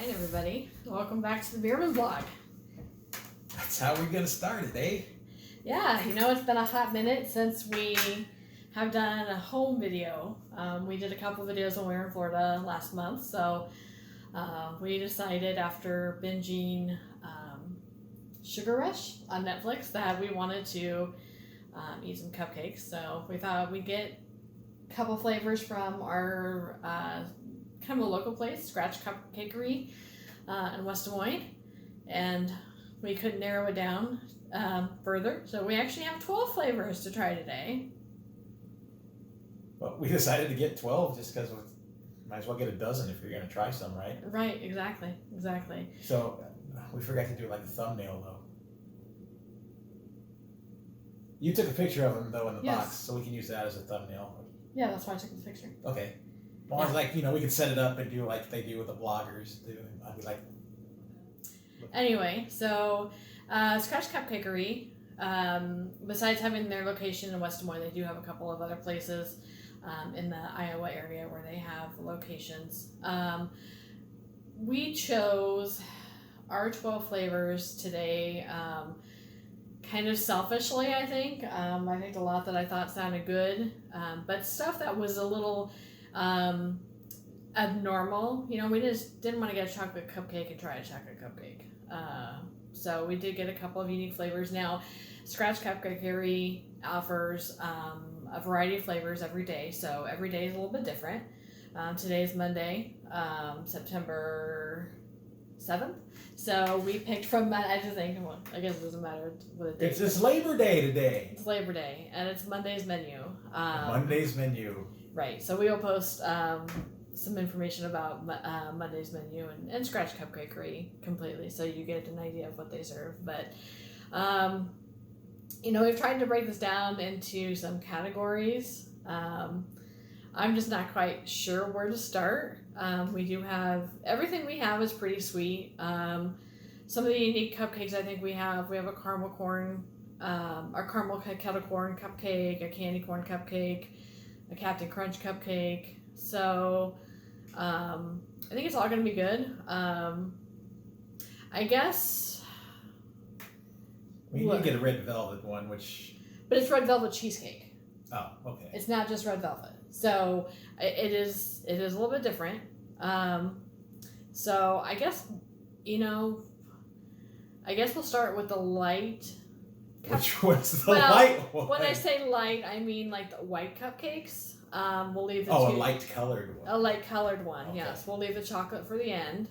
Alright, everybody. Welcome back to the BiermanBlog. That's how we're going to start it, eh? Yeah, you know, it's been a hot minute since we have done a home video. We did a couple videos when we were in Florida last month, so we decided after binging Sugar Rush on Netflix that we wanted to eat some cupcakes. So we thought we'd get a couple flavors from our kind of a local place, Scratch Cupcakery in Des Moines, and we couldn't narrow it down further. So we actually have 12 flavors to try today. Well, we decided to get 12 just because we might as well get a dozen if you're going to try some, right? Right, exactly. So we forgot to do like a thumbnail, though. You took a picture of them, though, in the box, so we can use that as a thumbnail. Yeah, that's why I took the picture. Okay. Well, I was like, you know, we could set it up and do like they do with the bloggers. I'd be like... Anyway, so Scratch Cupcakery, besides having their location in Des Moines, they do have a couple of other places in the Iowa area where they have locations. We chose our 12 flavors today kind of selfishly, I think. I picked a lot that I thought sounded good, but stuff that was a little abnormal. You know, we just didn't want to get a chocolate cupcake and try a chocolate cupcake. So we did get a couple of unique flavors. Now, Scratch Cupcakery offers a variety of flavors every day, so every day is a little bit different. Today is Monday, September 7th. So we picked from, I just think, well, I guess it doesn't matter what it is. It's Labor Day today. It's Labor Day, and it's Monday's menu. Monday's menu. Right, so we will post some information about Monday's menu and Scratch Cupcakery completely, so you get an idea of what they serve. But, you know, we've tried to break this down into some categories. I'm just not quite sure where to start. We do have, everything we have is pretty sweet. Some of the unique cupcakes I think we have a caramel corn, our caramel kettle corn cupcake, a candy corn cupcake, a Captain Crunch cupcake. So I think it's all going to be good. I guess. We need to get a red velvet one, which. But it's red velvet cheesecake. Oh, okay. It's not just red velvet. So it is a little bit different. So I guess, you know, we'll start with the light. Which one's the light one? When I say light, I mean like the white cupcakes. We'll leave the a light colored one. A light colored one, okay. Yes. We'll leave the chocolate for the end.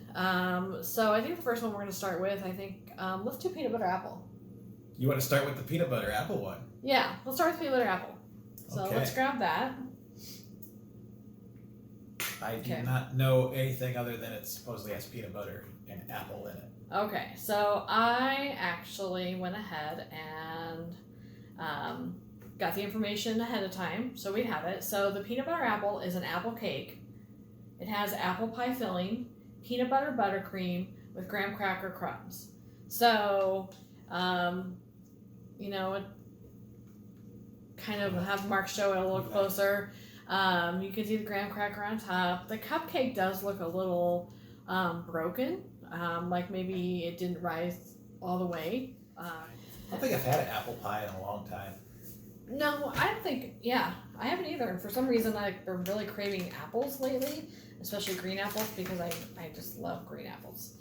So I think the first one we're going to start with, I think, let's do peanut butter apple. You want to start with the peanut butter apple one? So let's start with peanut butter apple. So let's grab that. I do not know anything other than it supposedly has peanut butter and apple in it. Okay, so I actually went ahead and got the information ahead of time, so we have it. So the peanut butter apple is an apple cake. It has apple pie filling, peanut butter buttercream with graham cracker crumbs. So, you know, it kind of have Mark show it a little closer. You can see the graham cracker on top. The cupcake does look a little broken, like maybe it didn't rise all the way. I don't think I've had an apple pie in a long time. No, I don't think, I haven't either. And for some reason, I've been really craving apples lately, especially green apples, because I just love green apples.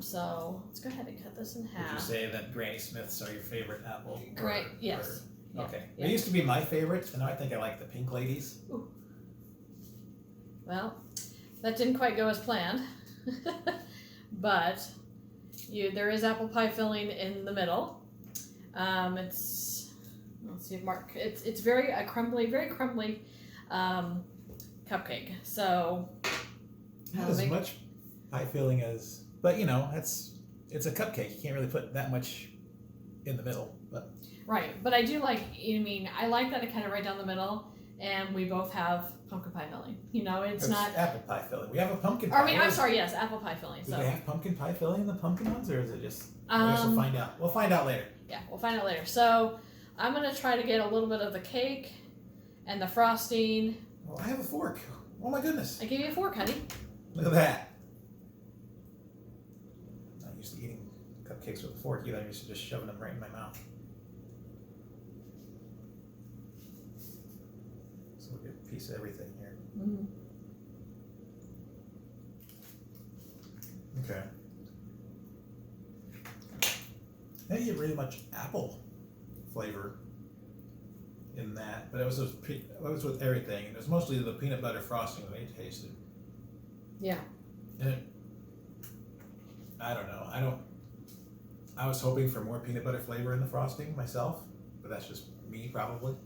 So let's go ahead and cut this in half. Would you say that Granny Smiths are your favorite apple? Great, yes. Yeah, okay. Yeah. They used to be my favorites, and now I think I like the pink ladies. Ooh. Well, that didn't quite go as planned. But there is apple pie filling in the middle. Let's see if Mark. It's very crumbly cupcake. So not as much pie filling as, but you know, it's a cupcake. You can't really put that much in the middle, but. Right, but I do like. I mean, I like that it kind of right down the middle, and we both have pumpkin pie filling. You know, it's not apple pie filling. We have a pumpkin pie. I'm sorry, yes, apple pie filling. Do they have pumpkin pie filling in the pumpkin ones, or is it just? I guess we'll find out. We'll find out later. Yeah, we'll find out later. So I'm gonna try to get a little bit of the cake and the frosting. Well, I have a fork. Oh my goodness! I gave you a fork, honey. Look at that. cupcakes with a fork either. I'm used to just shoving them right in my mouth. So we'll get a piece of everything here. Mm. Okay. I didn't get really much apple flavor in that, but it was with everything. It was mostly the peanut butter frosting that I tasted. Yeah. And I don't know. I was hoping for more peanut butter flavor in the frosting myself, but that's just me probably.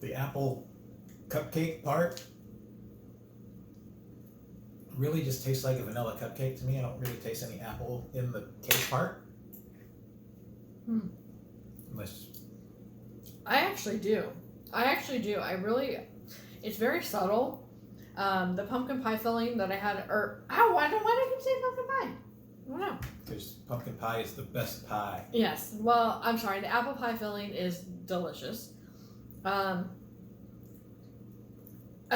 The apple cupcake part really just tastes like a vanilla cupcake to me. I don't really taste any apple in the cake part. Unless I actually do. It's very subtle. The pumpkin pie filling that I had, why did I keep saying pumpkin pie? I don't know. Because pumpkin pie is the best pie. Yes. Well, I'm sorry. The apple pie filling is delicious. I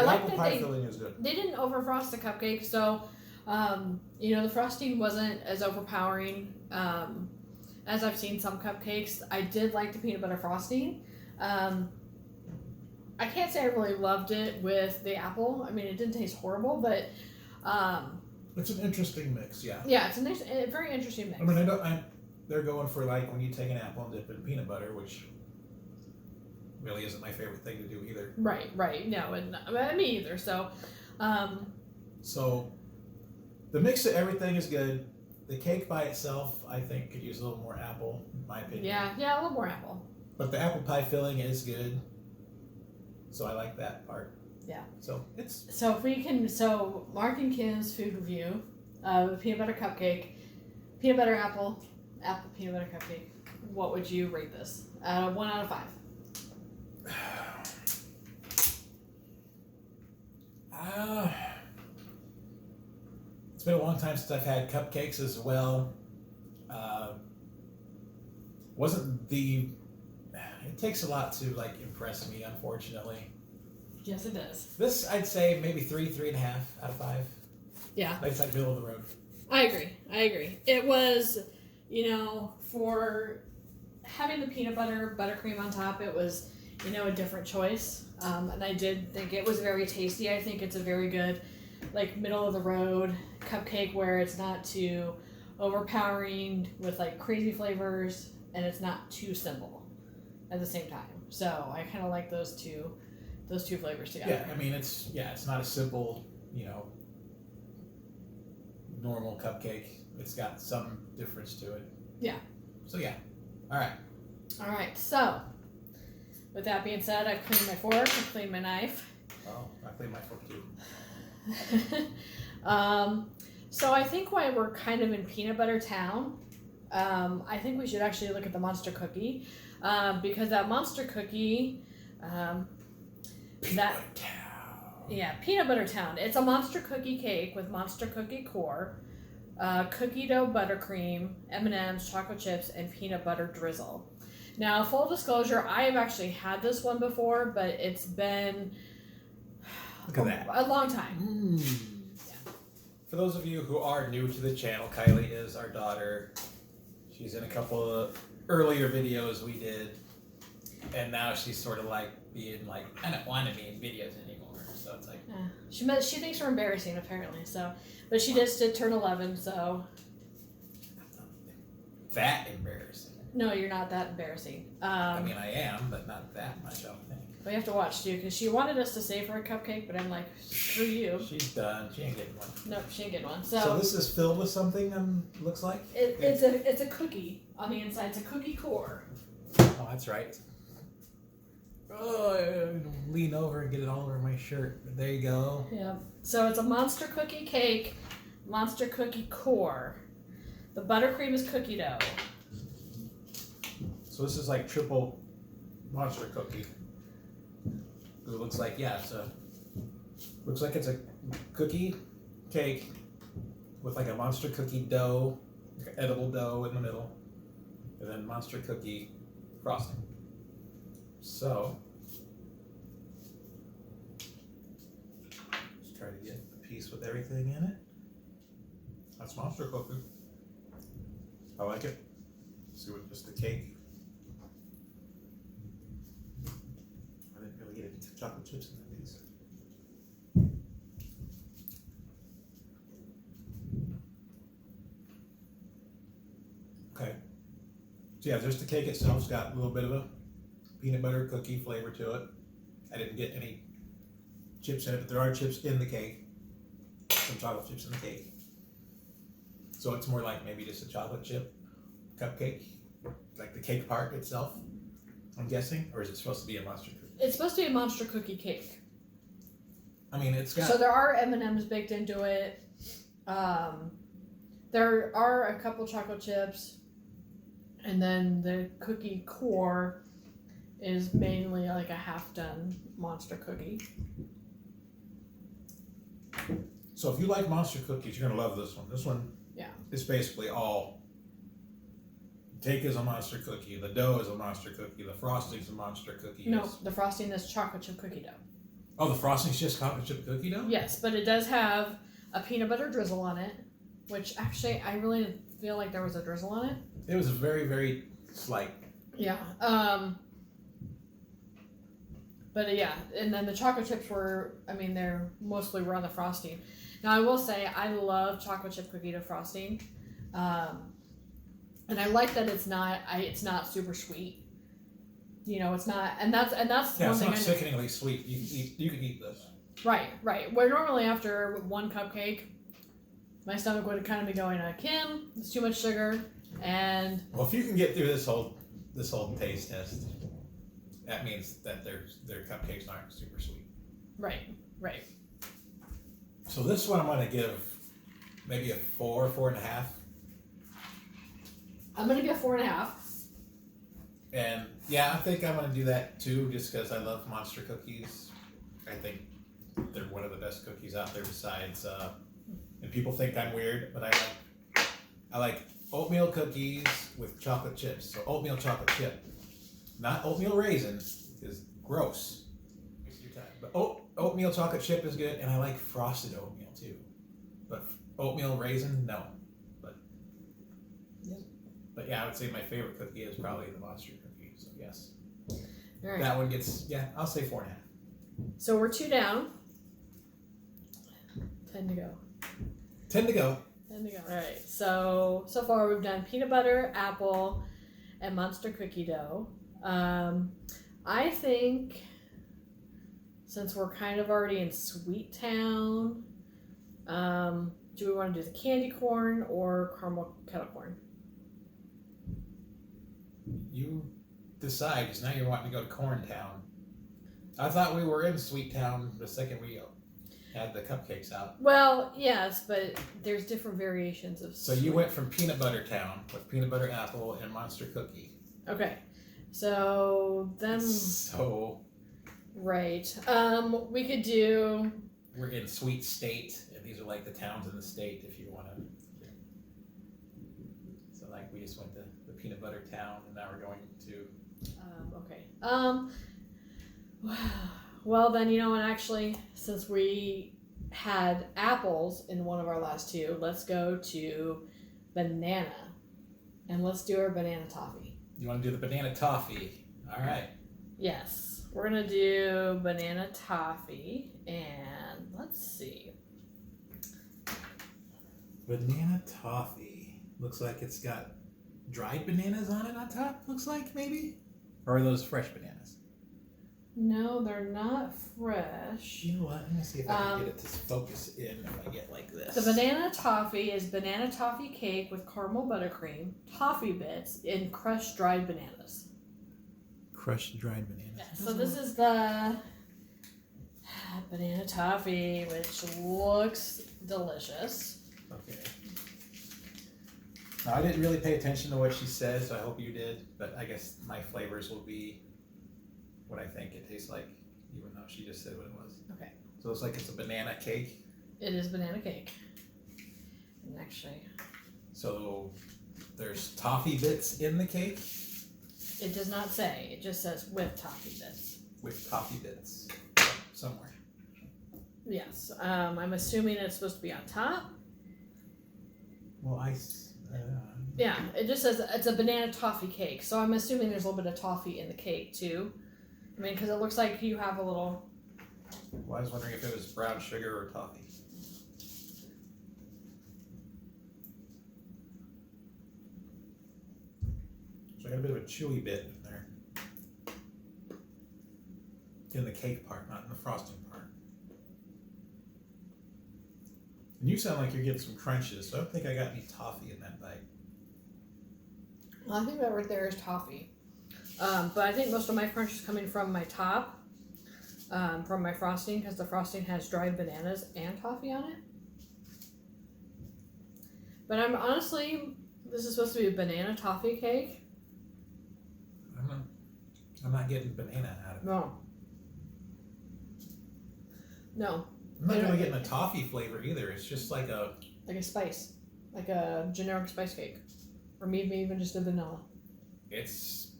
like apple that pie filling is good. they didn't overfrost the cupcake, so the frosting wasn't as overpowering as I've seen some cupcakes. I did like the peanut butter frosting. I can't say I really loved it with the apple. I mean, it didn't taste horrible, but it's an interesting mix. Yeah. Yeah, it's a very interesting mix. I mean, they're going for like when you take an apple and dip it in peanut butter, which really isn't my favorite thing to do either. Right. No, and me either. So, so the mix of everything is good. The cake by itself, I think, could use a little more apple, in my opinion. Yeah, a little more apple. But the apple pie filling is good, so I like that part. Yeah. So Mark and Kim's food review of the peanut butter cupcake, peanut butter apple peanut butter cupcake. What would you rate this? 1 out of 5. It's been a long time since I've had cupcakes as well. It takes a lot to like impress me, unfortunately. Yes, it does. This I'd say maybe 3.5 out of 5. Yeah. It's like middle of the road. I agree. It was, for having the peanut butter buttercream on top, it was, a different choice. And I did think it was very tasty. I think it's a very good, like, middle of the road cupcake where it's not too overpowering with like crazy flavors and it's not too simple at the same time. So I kind of like those two flavors together. Yeah, I mean it's not a simple, normal cupcake. It's got some difference to it. Yeah. So yeah. All right. So with that being said, I've cleaned my fork, I've cleaned my knife. Oh, I cleaned my fork too. So I think while we're kind of in peanut butter town, I think we should actually look at the monster cookie, because that monster cookie, Peanut butter town. Yeah, peanut butter town. It's a monster cookie cake with monster cookie core, cookie dough buttercream, M&Ms, chocolate chips, and peanut butter drizzle. Now, full disclosure, I have actually had this one before, but it's been a long time. Yeah. For those of you who are new to the channel, Kylie is our daughter. She's in a couple of earlier videos we did, and now she's sort of like being like, I don't want to be in videos anymore. So it's like, she thinks we're embarrassing apparently. So, but she just did turn 11. So that embarrassing. No, you're not that embarrassing. I mean, I am, but not that much, I don't think. We have to watch too, because she wanted us to save her a cupcake, but I'm like, screw you. She's done. She ain't getting one. Nope, she ain't getting one. So this is filled with something. Looks like it's a cookie on the inside. It's a cookie core. Oh, that's right. Oh, I lean over and get it all over my shirt. There you go. Yeah. So it's a monster cookie cake, monster cookie core. The buttercream is cookie dough. So this is like triple monster cookie. It looks like it's a cookie cake with like a monster cookie dough, like an edible dough in the middle, and then monster cookie frosting. So piece with everything in it. That's monster cookie. I like it. Let's see what just the cake. I didn't really get any chocolate chips in that piece. Okay. So yeah, just the cake itself's got a little bit of a peanut butter cookie flavor to it. I didn't get any chips in it, but there are chips in the cake. Some chocolate chips in the cake. So it's more like maybe just a chocolate chip cupcake, like the cake part itself, I'm guessing, or is it supposed to be a monster cookie? It's supposed to be a monster cookie cake. I mean, it's got. So there are M&Ms baked into it. There are a couple chocolate chips, and then the cookie core is mainly like a half-done monster cookie. So if you like monster cookies, you're gonna love this one. This one, yeah, is basically all. The cake is a monster cookie. The dough is a monster cookie. The frosting's a monster cookie. No, the frosting is chocolate chip cookie dough. Oh, the frosting's just chocolate chip cookie dough? Yes, but it does have a peanut butter drizzle on it, which actually I really didn't feel like there was a drizzle on it. It was very, very slight. Yeah. But yeah, and then the chocolate chips were, I mean, they're mostly were on the frosting. Now I will say I love chocolate chip cookie dough frosting, and I like that it's not super sweet. You know, it's not, and that's Yeah, one it's thing. not sickeningly sweet. You can eat this. Right. Where normally after one cupcake, my stomach would kind of be going, Kim, it's too much sugar, and. Well, if you can get through this whole taste test, that means that their cupcakes aren't super sweet. Right. So this one I'm going to give maybe a 4.5. I'm going to give 4.5. And yeah, I think I'm going to do that too, just because I love monster cookies. I think they're one of the best cookies out there besides, and people think I'm weird, but I like oatmeal cookies with chocolate chips. So oatmeal chocolate chip, not oatmeal raisin, is gross. Waste your time. But oatmeal chocolate chip is good, and I like frosted oatmeal too. But oatmeal raisin, no. But yeah, I would say my favorite cookie is probably the monster cookie. So yes, All right. that one gets I'll say 4.5. So we're 2 down. 10 to go. 10 to go. 10 to go. All right. So far we've done peanut butter, apple, and monster cookie dough. I think since we're kind of already in Sweet Town, do we want to do the candy corn or caramel kettle corn? You decide, because now you're wanting to go to Corn Town. I thought we were in Sweet Town the second we had the cupcakes out. Well, yes, but there's different variations of. So you went from Peanut Butter Town with peanut butter apple and monster cookie. Okay, so then. So. Right. We could do. We're in Sweet State, and these are like the towns in the state if you want to. So like we just went to the Peanut Butter Town, and now we're going to. Okay. Well then, you know what, actually, since we had apples in one of our last two, let's go to banana. And let's do our banana toffee. You want to do the banana toffee? All right. Yes. We're going to do banana toffee. And let's see. Banana toffee. Looks like it's got dried bananas on it on top, looks like, maybe? Or are those fresh bananas? No, they're not fresh. You know what? Let me see if I can get it to focus in if I get like this. The banana toffee is banana toffee cake with caramel buttercream, toffee bits, and crushed dried bananas. Crushed dried bananas. Yeah, so this is the banana toffee, which looks delicious. Okay. Now, I didn't really pay attention to what she said, so I hope you did. But I guess my flavors will be what I think it tastes like, even though she just said what it was. Okay. So it's like it's a banana cake. It is banana cake. And actually, so there's toffee bits in the cake? it does not say. It just says with toffee bits. With toffee bits somewhere. Yes. I'm assuming it's supposed to be on top. Well, Yeah, it just says it's a banana toffee cake, so I'm assuming there's a little bit of toffee in the cake too. I mean, because it looks like you have a little. Well, I was wondering if it was brown sugar or toffee. So I got a bit of a chewy bit in there. In the cake part, not in the frosting part. And you sound like you're getting some crunches, so I don't think I got any toffee in that bite. Well, I think that right there is toffee. But I think most of my crunch is coming from my top, from my frosting, because the frosting has dried bananas and toffee on it. But this is supposed to be a banana toffee cake. I'm not getting banana out of it. No. I'm not really getting a toffee flavor either. It's just like a spice, like a generic spice cake, or maybe even just a vanilla. This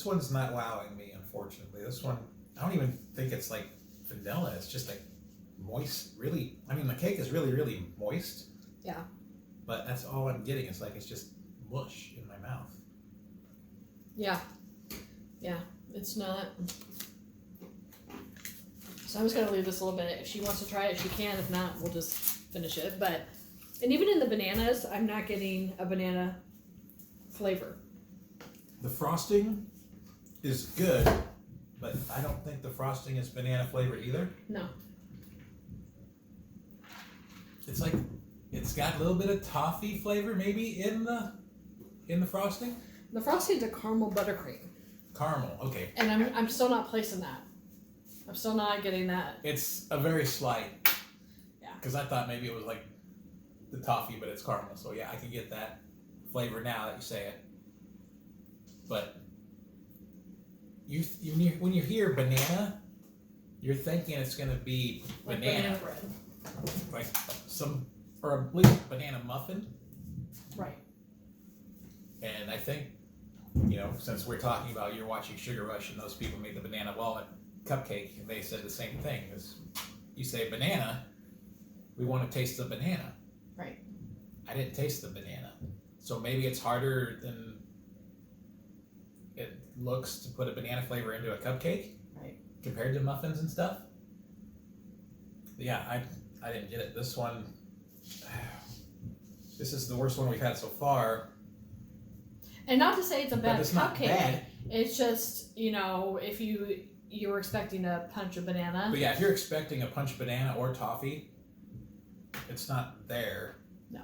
one's not wowing me, unfortunately. This one, I don't even think it's like vanilla. It's just like moist, really. I mean, the cake is really, really moist. Yeah. But that's all I'm getting. It's like it's just mush in my mouth. Yeah. Yeah. It's not. So I'm just going to leave this a little bit. If she wants to try it, she can. If not, we'll just finish it. And even in the bananas, I'm not getting a banana flavor. The frosting is good, but I don't think the frosting is banana flavored either. No. It's like, it's got a little bit of toffee flavor maybe in the frosting. The frosting's a caramel buttercream. Caramel, okay. And I'm still not placing that. I'm still not getting that. It's a very slight. Yeah. Because I thought maybe it was like the toffee, but it's caramel. So yeah, I can get that flavor now that you say it. But when you hear banana, you're thinking it's going to be Like banana bread. Like or at least banana muffin. Right. And I think, since we're talking about you're watching Sugar Rush and those people made the banana walnut cupcake, and they said the same thing. Is you say banana, we want to taste the banana. Right. I didn't taste the banana. So maybe it's harder than it looks to put a banana flavor into a cupcake. Right. Compared to muffins and stuff. Yeah, I didn't get it. This one, this is the worst one we've had so far. And not to say it's a bad it's cupcake. Not bad. It's just, if you were expecting a punch of banana. But yeah, if you're expecting a punch banana or toffee, it's not there. No.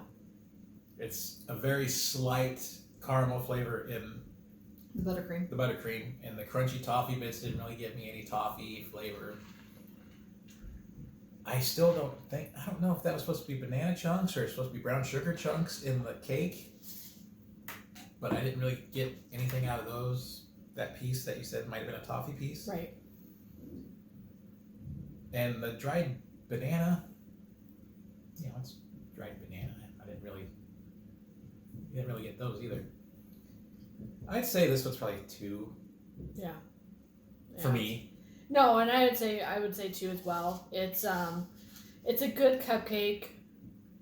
It's a very slight caramel flavor in the buttercream. And the crunchy toffee bits didn't really give me any toffee flavor. I still don't know if that was supposed to be banana chunks or it's supposed to be brown sugar chunks in the cake. But I didn't really get anything out of those. That piece that you said might have been a toffee piece. Right. And the dried banana, it's dried banana. I didn't really get those either. I'd say this one's probably 2. Yeah. For me. No, and I would say 2 as well. It's a good cupcake,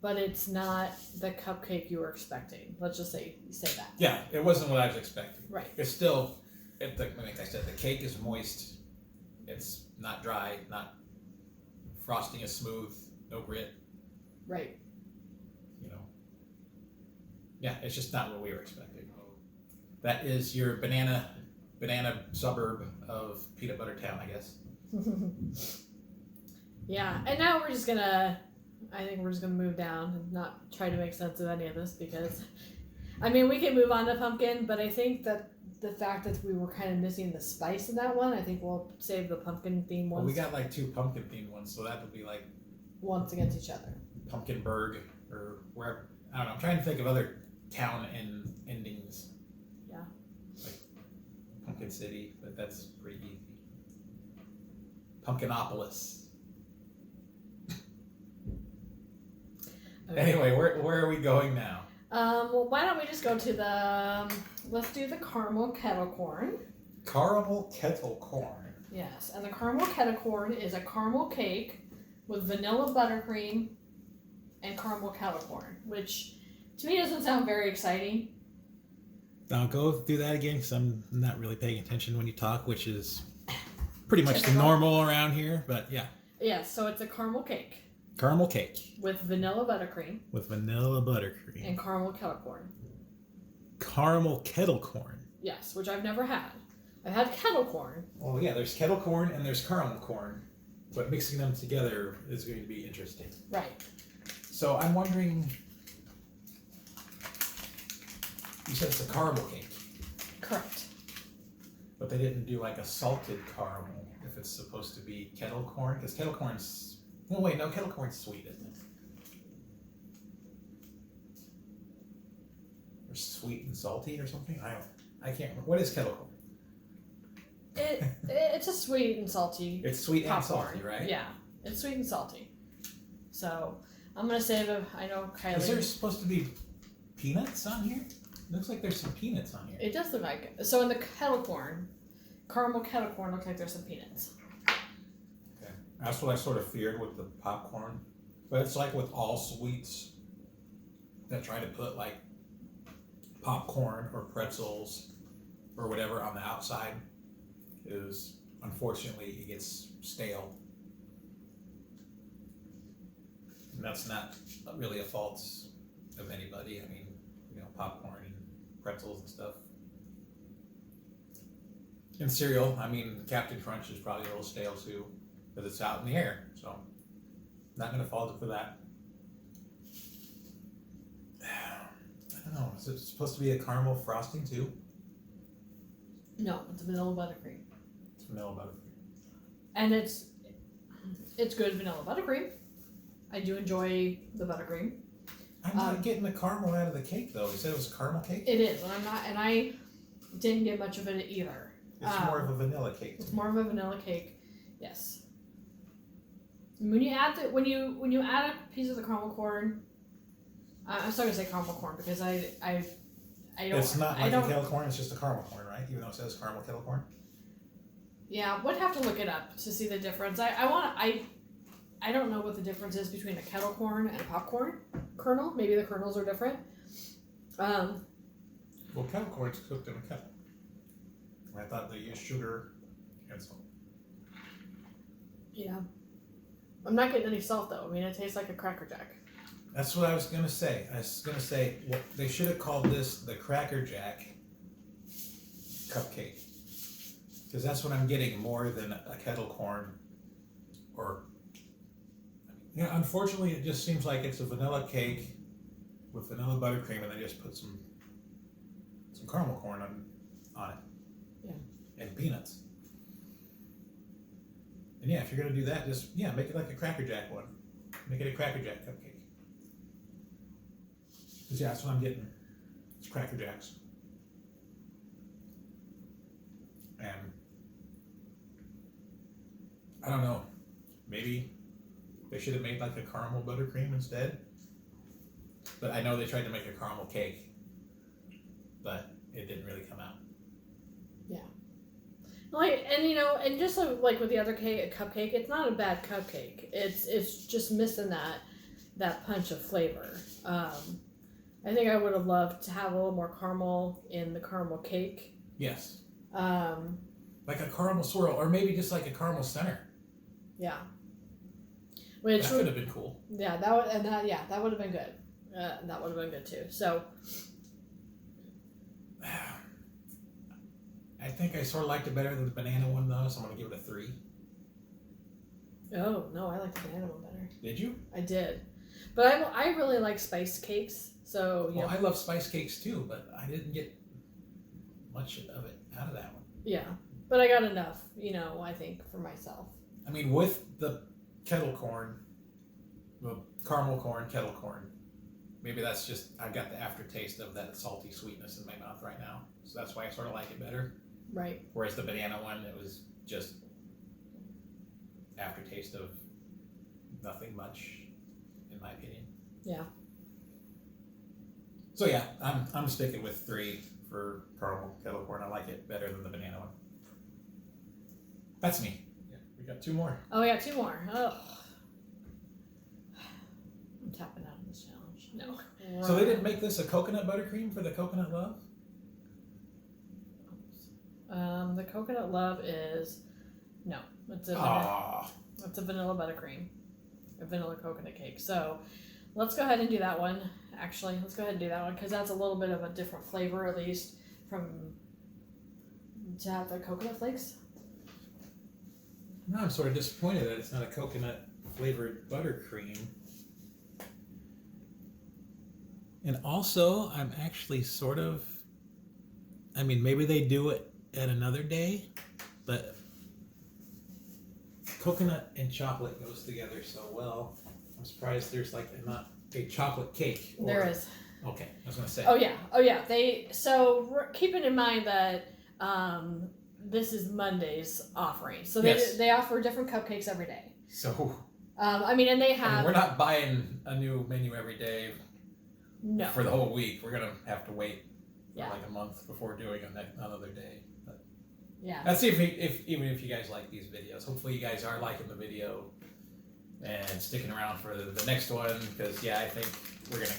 but it's not the cupcake you were expecting. Let's just say that. Yeah, it wasn't what I was expecting. Right. It's still, like I said, the cake is moist. It's not dry. Frosting is smooth. No grit. Right. Yeah, it's just not what we were expecting. That is your banana suburb of Peanut Butter Town, I guess. Yeah, and now I think we're just gonna move down and not try to make sense of any of this because, we can move on to pumpkin, but I think that the fact that we were kind of missing the spice in that one, I think we'll save the pumpkin theme ones. Well, we got like 2 pumpkin themed ones, so that would be like once against each other. Pumpkinburg or wherever. I don't know. I'm trying to think of other town endings. Yeah. Like Pumpkin City, but that's pretty easy. Pumpkinopolis. Okay. Anyway, where are we going now? Well, why don't we just go to let's do the caramel kettle corn. Caramel kettle corn. Yes, and the caramel kettle corn is a caramel cake with vanilla buttercream and caramel kettle corn, which to me doesn't sound very exciting. Now go do that again because I'm not really paying attention when you talk, which is pretty much the Typical. normal around here. But yeah, Yeah, so it's a caramel cake caramel cake with vanilla buttercream with vanilla buttercream and caramel kettle corn. Caramel kettle corn. Yes, which I've never had. I've had kettle corn. Well, yeah, there's kettle corn and there's caramel corn, but mixing them together is going to be interesting. Right. So I'm wondering, you said it's a caramel cake, Correct. but they didn't do like a salted caramel if it's supposed to be kettle corn, because kettle corn's, well wait, no, kettle corn's sweet, isn't it? Or sweet and salty or something? I can't remember. What is kettle corn? It's a sweet and salty. It's sweet and popcorn. salty, right? Yeah, it's sweet and salty. So I'm gonna save it. I know Kylie. Is there supposed to be peanuts on here? Looks like there's some peanuts on here. It does look like it. So in the kettle corn, caramel kettle corn looks like there's some peanuts. Okay. That's what I sort of feared with the popcorn. But it's like with all sweets that try to put like popcorn or pretzels or whatever on the outside, is unfortunately it gets stale. And that's not really a fault of anybody. I mean, you know, popcorn and pretzels and stuff. And cereal, I mean, Captain Crunch is probably a little stale too, because it's out in the air. So, not going to fault it for that. I don't know, is it supposed to be a caramel frosting too? No, it's vanilla buttercream. It's vanilla buttercream. And it's good vanilla buttercream. I do enjoy the buttercream. I'm not getting the caramel out of the cake though. You said it was a caramel cake? It is, and I didn't get much of it either. It's more of a vanilla cake. It's more of a vanilla cake, yes. When you add when you add a piece of the caramel corn, I'm sorry to say caramel corn because I don't. It's not I like don't, a kettle corn. It's just a caramel corn, right? Even though it says caramel kettle corn. Yeah, would have to look it up to see the difference. I don't know what the difference is between a kettle corn and a popcorn kernel. Maybe the kernels are different. Well, kettle corn's cooked in a kettle. I thought they used sugar and salt. Yeah. I'm not getting any salt though. I mean, it tastes like a Cracker Jack. That's what I was gonna say. I was gonna say they should have called this the Cracker Jack cupcake, because that's what I'm getting more than a kettle corn. Or, yeah, unfortunately, it just seems like it's a vanilla cake with vanilla buttercream, and they just put some caramel corn on it. Yeah. And peanuts. And yeah, if you're gonna do that, just make it like a Cracker Jack one. Make it a Cracker Jack cupcake. Because that's what I'm getting. It's Cracker Jacks. And I don't know. Maybe they should have made like a caramel buttercream instead. But I know they tried to make a caramel cake, but it didn't really come out. Yeah. Like, and you know, and just like with the other cake, a cupcake, it's not a bad cupcake. It's just missing that punch of flavor. I think I would have loved to have a little more caramel in the caramel cake. Yes. Like a caramel swirl, or maybe just like a caramel center. Yeah. Which that could have been cool. Yeah, that would have been good. That would have been good too. So. I think I sort of liked it better than the banana one though, so I'm gonna give it a 3. Oh no, I like the banana one better. Did you? I did, but I really like spice cakes. So I love spice cakes too, but I didn't get much of it out of that one. Yeah, but I got enough, I think, for myself. I mean, with the kettle corn, well, caramel corn, kettle corn, maybe that's just, I got the aftertaste of that salty sweetness in my mouth right now. So that's why I sort of like it better. Right. Whereas the banana one, it was just aftertaste of nothing much, in my opinion. Yeah. So yeah, I'm sticking with 3 for caramel kettle corn. I like it better than the banana one. That's me. Yeah, we got 2 more. Oh, we got 2 more. Oh. I'm tapping out of this challenge. No. So they didn't make this a coconut buttercream for the coconut love? The coconut love is no. It's a vanilla buttercream, a vanilla coconut cake. So let's go ahead and do that one. Actually, let's go ahead and do that one because that's a little bit of a different flavor, at least from to have the coconut flakes. No, I'm sort of disappointed that it's not a coconut flavored buttercream. And also, I'm actually sort of, I mean, maybe they do it at another day, but coconut and chocolate goes together so well. I'm surprised there's like not a chocolate cake. There is. Okay, I was gonna say. Oh yeah. Keeping in mind that this is Monday's offering, so they offer different cupcakes every day. So. And they have. We're not buying a new menu every day. No. For the whole week, we're gonna have to wait for like a month before doing another day. But yeah. Let's see if even if you guys like these videos. Hopefully, you guys are liking the video and sticking around for the next one. Because I think we're gonna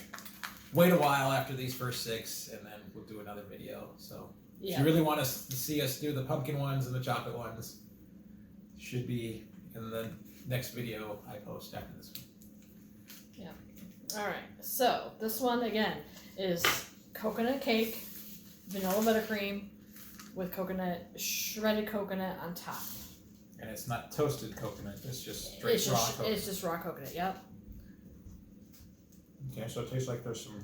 wait a while after these first 6, and then we'll do another video. So if you really want to see us do the pumpkin ones and the chocolate ones, should be in the next video I post after this one. Alright, so this one again is coconut cake, vanilla buttercream with shredded coconut on top. And it's not toasted coconut, it's just straight raw coconut. It's just raw coconut, yep. Okay, so it tastes like there's some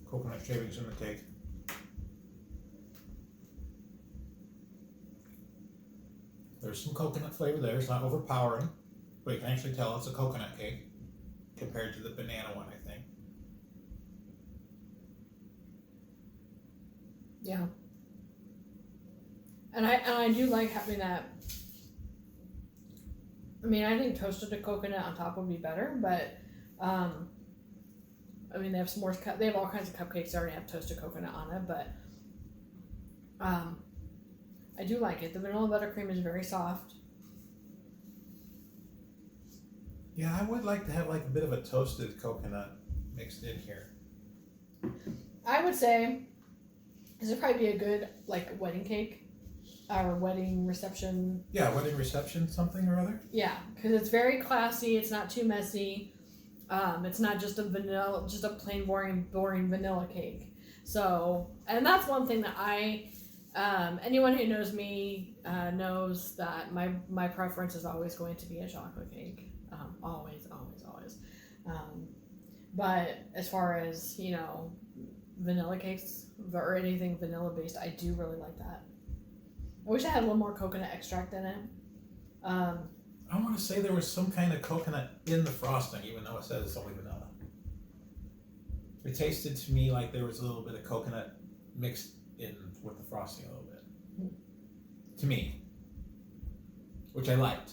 coconut shavings in the cake. There's some coconut flavor there, it's not overpowering, but you can actually tell it's a coconut cake compared to the banana one, I think. Yeah. And I do like having that. I mean, I think toasted coconut on top would be better, but they have s'mores. They have all kinds of cupcakes that already have toasted coconut on it, but I do like it. The vanilla buttercream is very soft. Yeah, I would like to have like a bit of a toasted coconut mixed in here. I would say this would probably be a good wedding cake or wedding reception. Yeah, wedding reception something or other. Yeah, because it's very classy. It's not too messy. It's not just a plain boring vanilla cake. So, and that's one thing that anyone who knows me knows that my preference is always going to be a chocolate cake. Always. But as far as, vanilla cakes or anything vanilla based, I do really like that. I wish I had a little more coconut extract in it. I want to say there was some kind of coconut in the frosting, even though it says it's only vanilla. It tasted to me like there was a little bit of coconut mixed in with the frosting a little bit. To me. Which I liked.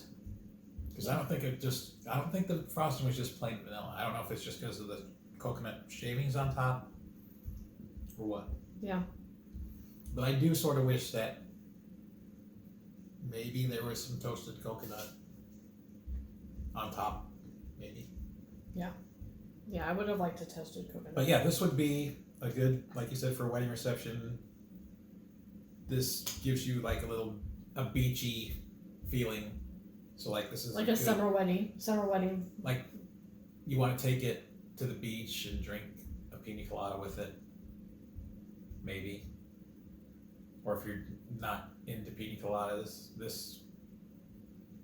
Because I don't think the frosting was just plain vanilla. I don't know if it's just because of the coconut shavings on top or what. Yeah. But I do sort of wish that maybe there was some toasted coconut on top, maybe. Yeah. Yeah, I would have liked a toasted coconut. But yeah, this would be a good, like you said, for a wedding reception. This gives you like a beachy feeling. So like this is like a summer wedding. Like you want to take it to the beach and drink a pina colada with it, maybe. Or if you're not into pina coladas, there's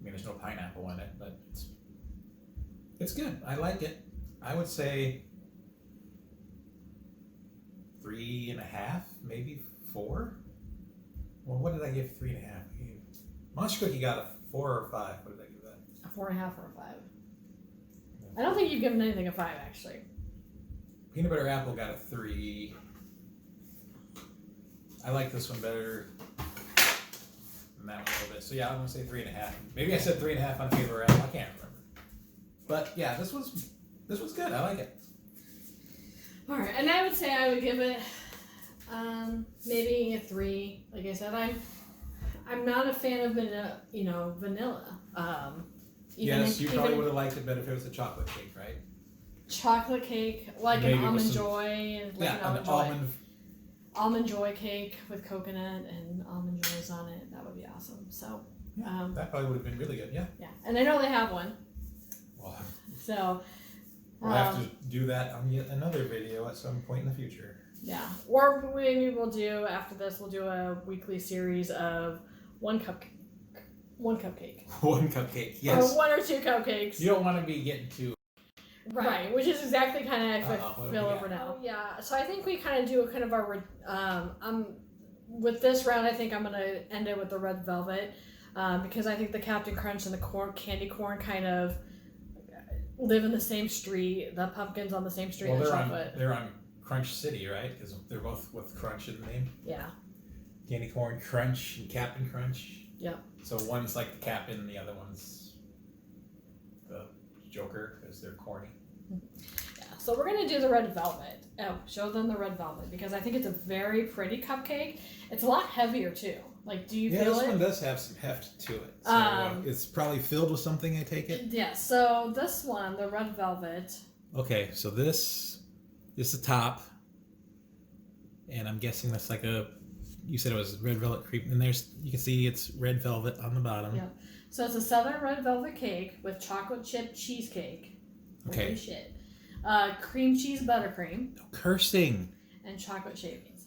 no pineapple in it, but it's good. I like it. I would say 3.5, maybe 4. Well, what did I give 3.5? Munch Cookie got a 4 or 5. What did I give that? A 4.5 or a 5. I don't think you've given anything a 5, actually. Peanut Butter Apple got a 3. I like this one better than that one a little bit. So yeah, I'm gonna say 3.5. Maybe I said 3.5 on Peanut Butter Apple. I can't remember. But yeah, this was good. I like it. All right, and I would say I would give it maybe a 3. Like I said, I'm not a fan of vanilla. Yes, you probably would have liked it better if it was a chocolate cake, right? Chocolate cake, like Maybe an almond with some- joy, like Yeah, an an almond. almond joy cake with coconut and almond joys on it. That would be awesome. So, That probably would have been really good. Yeah. yeah, and I know they have one. Well, So, we'll have to do that on yet another video at some point in the future. yeah, or maybe we'll do after this. We'll do a weekly series of one cupcake. One cupcake, yes. Or one or two cupcakes. You don't want to be getting too. Right, which is exactly kind of I what feel do we over got? now. Yeah, so I think we kind of do kind of our with this round. I think I'm gonna end it with the red velvet because I think the Captain Crunch and the candy corn kind of live in the same street. The pumpkins on the same street. Well, and the they're chocolate. they're on Crunch City, right? Because they're both with Crunch in the name. Yeah. Candy corn Crunch and Captain Crunch. Yep. So one's like the Captain, and the other one's the Joker because they're corny. Yeah. So we're gonna do the red velvet. Oh, show them the red velvet because I think it's a very pretty cupcake. It's a lot heavier too. Like, do you feel this it? one does have some heft to it. So it's probably filled with something, I take it? Yeah, so this one, the red velvet. Okay, so this is the top. And I'm guessing that's like you said it was red velvet cream. And you can see it's red velvet on the bottom. Yeah. So it's a southern red velvet cake with chocolate chip cheesecake. Okay. Holy shit. Cream cheese buttercream. No cursing. And chocolate shavings.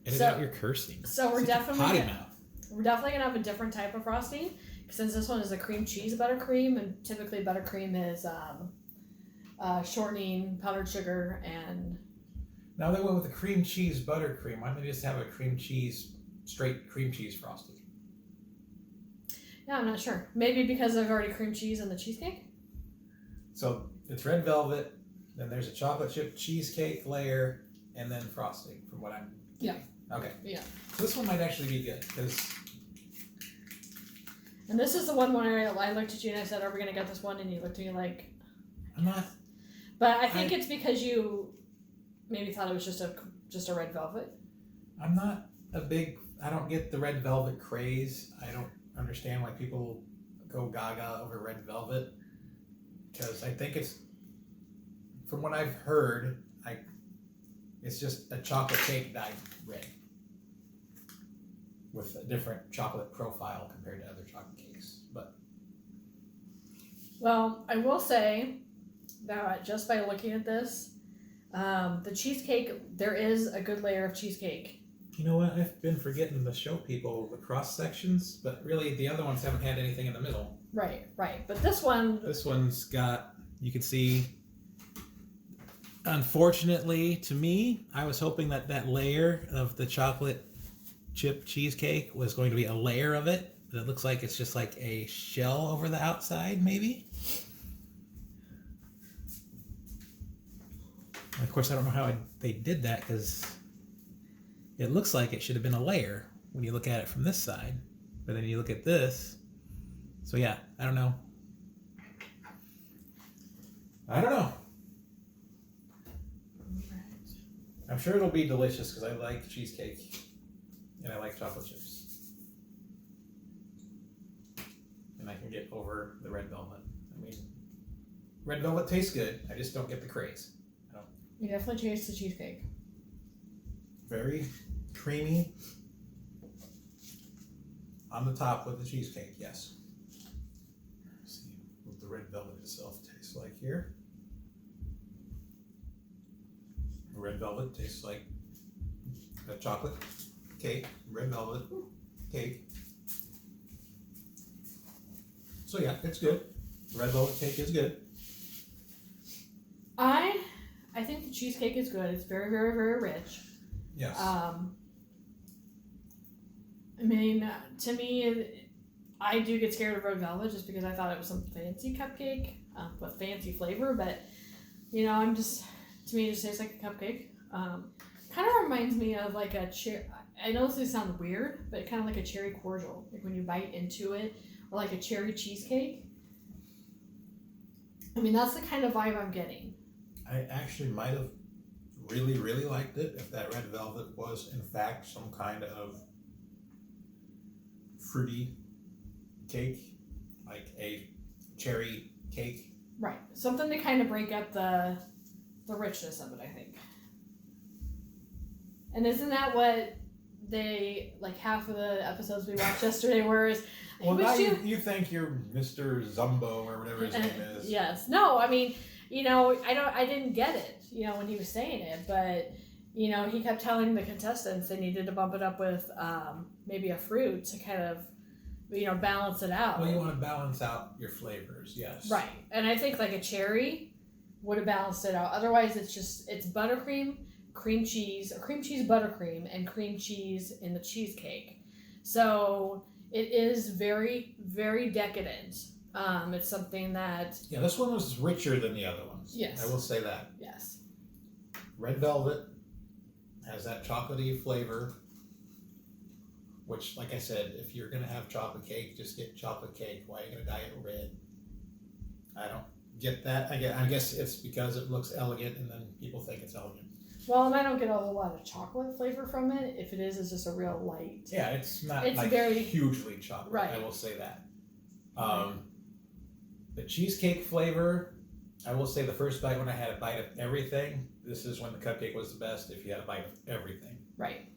Edit out your cursing. So we're Such a definitely potty gonna, mouth. we're definitely gonna have a different type of frosting since this one is a cream cheese buttercream, and typically buttercream is shortening, powdered sugar, and. Now they went with the cream cheese buttercream. Why don't they just have a straight cream cheese frosting? Yeah, I'm not sure. Maybe because there's already cream cheese in the cheesecake. So it's red velvet, then there's a chocolate chip cheesecake layer, and then frosting. From what I'm. Yeah. Okay. Yeah. So this one might actually be good because. And this is the one where I looked at you and I said, "Are we gonna get this one?" And you looked at me like, I'm not. But I think it's because you maybe thought it was just a red velvet. I'm not I don't get the red velvet craze. I don't understand why people go gaga over red velvet. Because I think it's, from what I've heard, it's just a chocolate cake dyed red. With a different chocolate profile compared to other chocolate cakes. But Well, I will say that just by looking at this, the cheesecake, there is a good layer of cheesecake. you know what? I've been forgetting to show people the cross sections, but really the other ones haven't had anything in the middle. Right. But this one's got, you can see, unfortunately to me, I was hoping that layer of the chocolate chip cheesecake was going to be a layer of it, but it looks like it's just like a shell over the outside, maybe. And of course, I don't know how they did that because it looks like it should have been a layer when you look at it from this side, but then you look at this. So yeah, I don't know. I'm sure it'll be delicious because I like cheesecake and I like chocolate chips. And I can get over the red velvet. I mean, red velvet tastes good. I just don't get the craze. You definitely taste the cheesecake. Very creamy on the top with the cheesecake, yes. Let's see what the red velvet itself tastes like here. The red velvet tastes like a chocolate cake, red velvet cake. So yeah, it's good. The red velvet cake is good. I think the cheesecake is good. It's very, very, very rich. Yes. I mean, to me, I do get scared of red velvet just because I thought it was some fancy cupcake with fancy flavor. But, you know, to me, it just tastes like a cupcake. Kind of reminds me of like a cherry. I know this sounds weird, but kind of like a cherry cordial. Like when you bite into it, or like a cherry cheesecake. I mean, that's the kind of vibe I'm getting. I actually might have really, really liked it if that red velvet was in fact some kind of fruity cake, like a cherry cake. Right. Something to kind of break up the richness of it, I think. And isn't that what they, like half of the episodes we watched yesterday were? Well, now you think you're Mr. Zumbo or whatever his name is. Yes. No, I mean, I didn't get it, when he was saying it, but, he kept telling the contestants they needed to bump it up with maybe a fruit to kind of, balance it out. Well, you want to balance out your flavors, yes. Right. And I think like a cherry would have balanced it out. Otherwise, it's buttercream, cream cheese, or cream cheese buttercream, and cream cheese in the cheesecake. So it is very, very decadent. It's something that... Yeah, this one was richer than the other ones. Yes. I will say that. Yes. Red velvet has that chocolatey flavor, which, like I said, if you're going to have chocolate cake, just get chocolate cake. Why are you going to dye it red? I don't get that. I guess it's because it looks elegant and then people think it's elegant. Well, and I don't get a whole lot of chocolate flavor from it. If it is, it's just a real light. Yeah, it's not very hugely chocolate. Right. I will say that. The cheesecake flavor, I will say the first bite when I had a bite of everything, this is when the cupcake was the best, if you had a bite of everything. Right.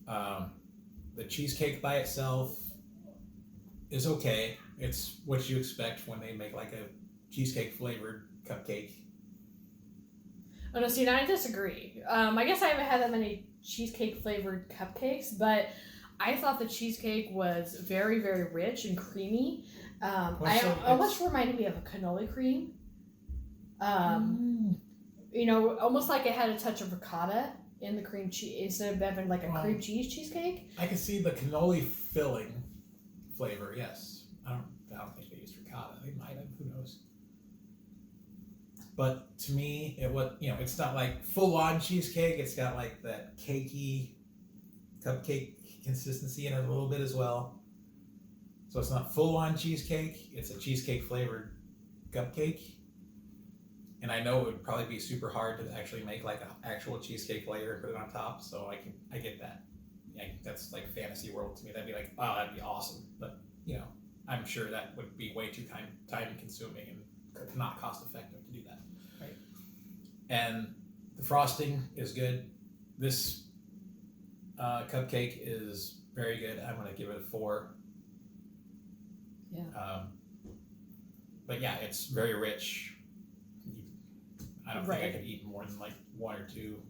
The cheesecake by itself is okay. It's what you expect when they make like a cheesecake flavored cupcake. Oh no, see, now I disagree. I guess I haven't had that many cheesecake flavored cupcakes, but I thought the cheesecake was very, very rich and creamy. Almost reminded me of a cannoli cream. Almost like it had a touch of ricotta in the cream cheese instead of having like a cream cheese cheesecake. I can see the cannoli filling flavor. Yes, I don't think they used ricotta. They might have. Who knows? But to me, it's not like full on cheesecake. It's got like that cakey cupcake consistency in it a little bit as well. So it's not full on cheesecake. It's a cheesecake flavored cupcake. And I know it would probably be super hard to actually make like an actual cheesecake flavor and put it on top. So I get that. That's like fantasy world to me. That'd be like, wow, that'd be awesome. But I'm sure that would be way too time consuming and not cost effective to do that. Right. And the frosting is good. This cupcake is very good. I'm gonna give it a 4. Yeah. But yeah, it's very rich. I don't think I could eat more than like 1 or 2.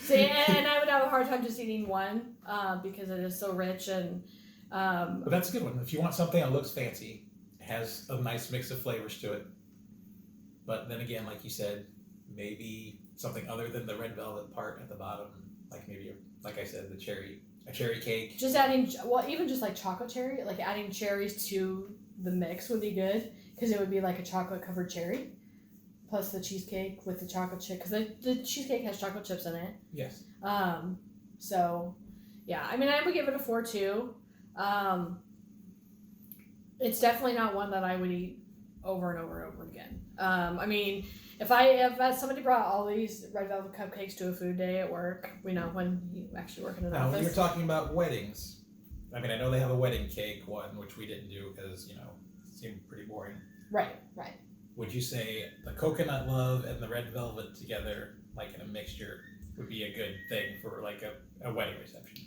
See, and I would have a hard time just eating one because it is so rich and. But that's a good one. If you want something that looks fancy, has a nice mix of flavors to it. But then again, like you said, maybe something other than the red velvet part at the bottom, like maybe, like I said, a cherry cake. Just even just like chocolate cherry, like adding cherries to the mix would be good because it would be like a chocolate covered cherry. Plus the cheesecake with the chocolate chip, because the cheesecake has chocolate chips in it. Yes. So, yeah, I mean, I would give it a 4 too. It's definitely not one that I would eat over and over and over again. I mean, if somebody brought all these red velvet cupcakes to a food day at work, when you actually work in an office. Now, when you're talking about weddings, I mean, I know they have a wedding cake one, which we didn't do because, it seemed pretty boring. Right. Would you say the coconut love and the red velvet together, like in a mixture, would be a good thing for like a wedding reception?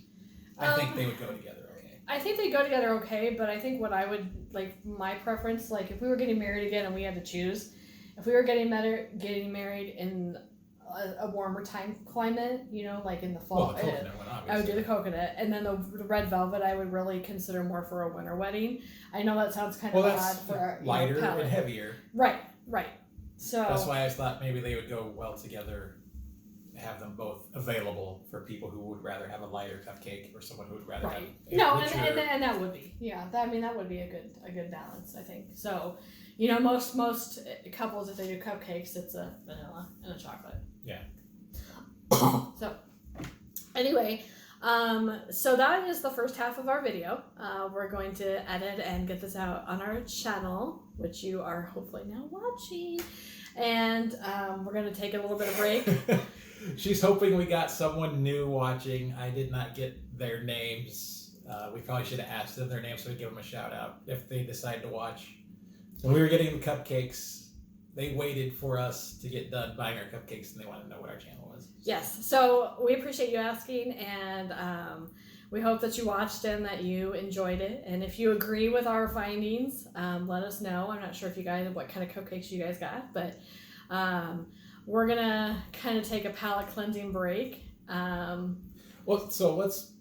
I think they would go together okay. I think they go together okay, but I think what I would, like, my preference, like, if we were getting married again and we had to choose, if we were getting married in a warmer time climate, like in the fall, well, the coconut one, obviously. I would do the coconut, and then the red velvet I would really consider more for a winter wedding. I know that sounds kind of odd for lighter and heavier. Right. So that's why I thought maybe they would go well together, have them both available for people who would rather have a lighter cupcake or someone who would rather have and that would be that would be a good balance, I think. So, most couples, if they do cupcakes, it's a vanilla and a chocolate. Yeah. So, anyway, so that is the first half of our video. We're going to edit and get this out on our channel, which you are hopefully now watching. And we're going to take a little bit of break. She's hoping we got someone new watching. I did not get their names. We probably should have asked them their names so we give them a shout out if they decide to watch. When we were getting the cupcakes, they waited for us to get done buying our cupcakes, and they wanted to know what our channel was. Yes, so we appreciate you asking, and we hope that you watched and that you enjoyed it. And if you agree with our findings, let us know. I'm not sure if you guys, what kind of cupcakes you guys got, but we're gonna kind of take a palate cleansing break. Well, so let's,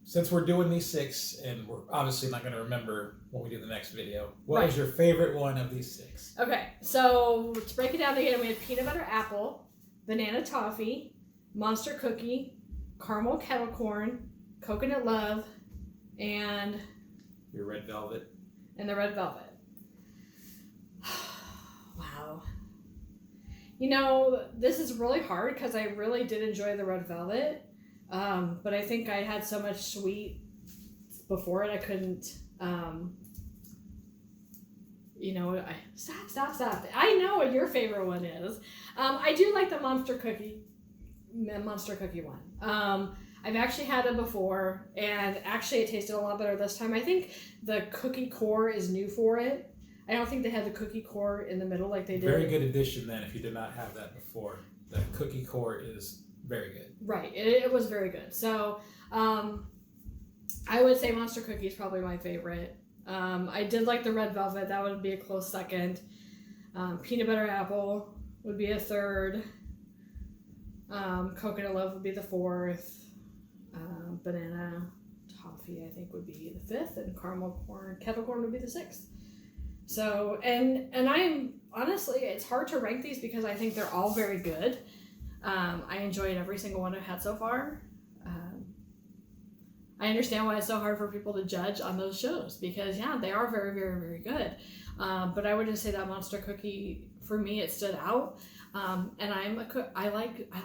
since we're doing these 6, and we're obviously not going to remember when we do the next video, what was your favorite one of these 6? Okay, so to break it down again, we had peanut butter apple, banana toffee, monster cookie, caramel kettle corn, coconut love, and your red velvet. And the red velvet. Wow. You know, this is really hard because I really did enjoy the red velvet. But I think I had so much sweet before it, I couldn't, stop. I know what your favorite one is. I do like the monster cookie one. I've actually had it before, and actually it tasted a lot better this time. I think the cookie core is new for it. I don't think they had the cookie core in the middle like they did. Very good addition then if you did not have that before. The cookie core is very good. Right, it was very good. So I would say monster cookie is probably my favorite. I did like the red velvet. That would be a close second. Peanut butter apple would be a third. Coconut love would be the fourth. Banana toffee I think would be the fifth, and caramel corn, kettle corn would be the sixth. So and I'm honestly, it's hard to rank these because I think they're all very good. I enjoyed every single one I've had so far. I understand why it's so hard for people to judge on those shows because they are very, very, very good. But I would just say that monster cookie for me, it stood out. And I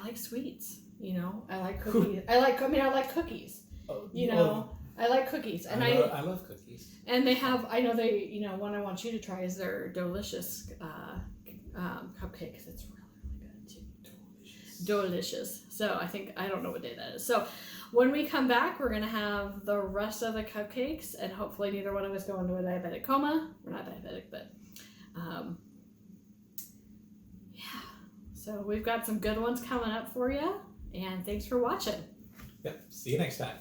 like sweets. You know, I like cookies. I like cookies. I like cookies, and I love cookies. And they have, I know they, one I want you to try is their delicious cupcake. It's really, really good too. Delicious. So I don't know what day that is. So when we come back, we're gonna have the rest of the cupcakes, and hopefully neither one of us go into a diabetic coma. We're not diabetic, but so we've got some good ones coming up for you, and thanks for watching. Yep. See you next time.